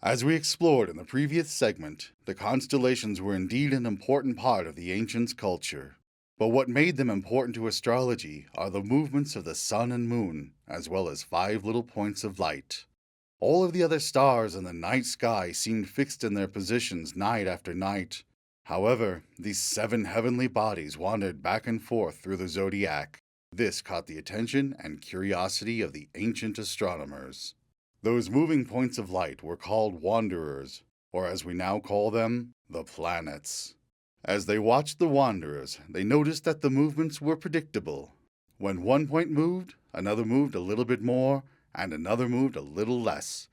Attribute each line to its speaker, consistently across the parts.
Speaker 1: As we explored in the previous segment, the constellations were indeed an important part of the ancients' culture. But what made them important to astrology are the movements of the sun and moon, as well as 5 little points of light. All of the other stars in the night sky seemed fixed in their positions night after night. However, these 7 heavenly bodies wandered back and forth through the zodiac. This caught the attention and curiosity of the ancient astronomers. Those moving points of light were called wanderers, or as we now call them, the planets. As they watched the wanderers, they noticed that the movements were predictable. When one point moved, another moved a little bit more, and another moved a little less.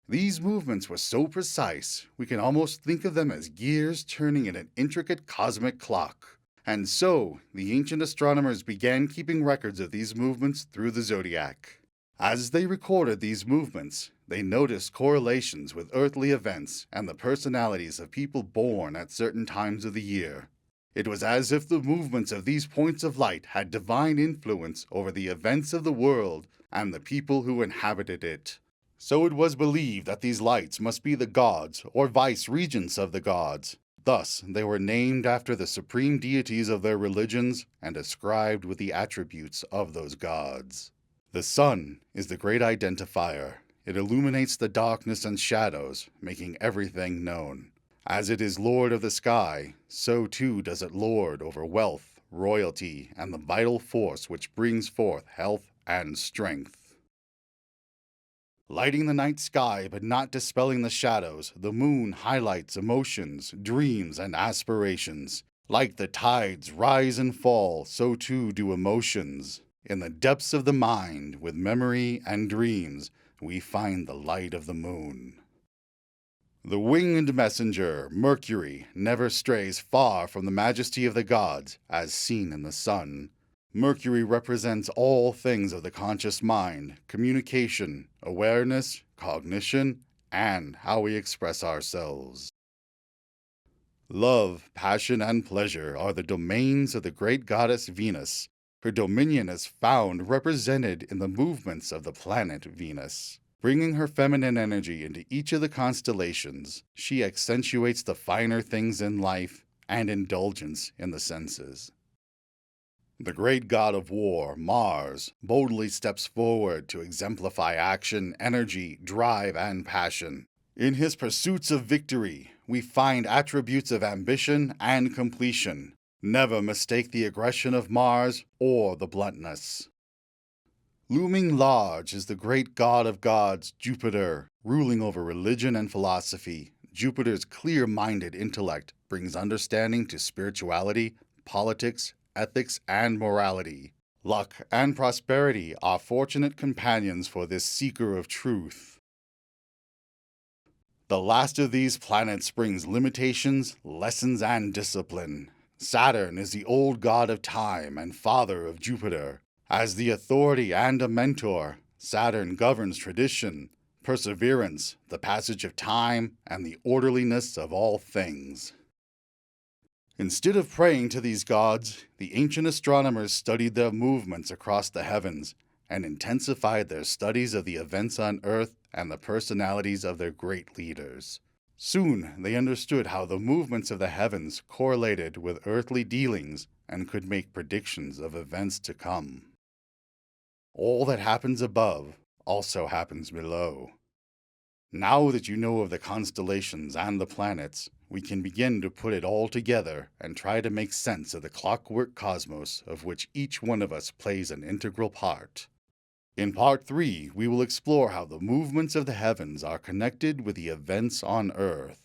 Speaker 1: These movements were so precise, we can almost think of them as gears turning in an intricate cosmic clock. And so, the ancient astronomers began keeping records of these movements through the zodiac. As they recorded these movements, they noticed correlations with earthly events and the personalities of people born at certain times of the year. It was as if the movements of these points of light had divine influence over the events of the world and the people who inhabited it. So it was believed that these lights must be the gods or vice-regents of the gods. Thus, they were named after the supreme deities of their religions and described with the attributes of those gods. The sun is the great identifier. It illuminates the darkness and shadows, making everything known. As it is lord of the sky, so too does it lord over wealth, royalty, and the vital force which brings forth health and strength. Lighting the night sky but not dispelling the shadows, the moon highlights emotions, dreams, and aspirations. Like the tides rise and fall, so too do emotions. In the depths of the mind, with memory and dreams, we find the light of the moon. The winged messenger, Mercury, never strays far from the majesty of the gods, as seen in the sun. Mercury represents all things of the conscious mind, communication, awareness, cognition, and how we express ourselves. Love, passion, and pleasure are the domains of the great goddess Venus. Her dominion is found represented in the movements of the planet Venus. Bringing her feminine energy into each of the constellations, she accentuates the finer things in life and indulgence in the senses. The great god of war, Mars, boldly steps forward to exemplify action, energy, drive, and passion. In his pursuits of victory, we find attributes of ambition and completion. Never mistake the aggression of Mars or the bluntness. Looming large is the great god of gods, Jupiter, ruling over religion and philosophy. Jupiter's clear-minded intellect brings understanding to spirituality, politics, ethics, and morality. Luck and prosperity are fortunate companions for this seeker of truth. The last of these planets brings limitations, lessons, and discipline. Saturn is the old god of time and father of Jupiter. As the authority and a mentor, Saturn governs tradition, perseverance, the passage of time, and the orderliness of all things. Instead of praying to these gods, the ancient astronomers studied their movements across the heavens and intensified their studies of the events on Earth and the personalities of their great leaders. Soon they understood how the movements of the heavens correlated with earthly dealings and could make predictions of events to come. All that happens above also happens below. Now that you know of the constellations and the planets, we can begin to put it all together and try to make sense of the clockwork cosmos of which each one of us plays an integral part. In Part 3, we will explore how the movements of the heavens are connected with the events on Earth.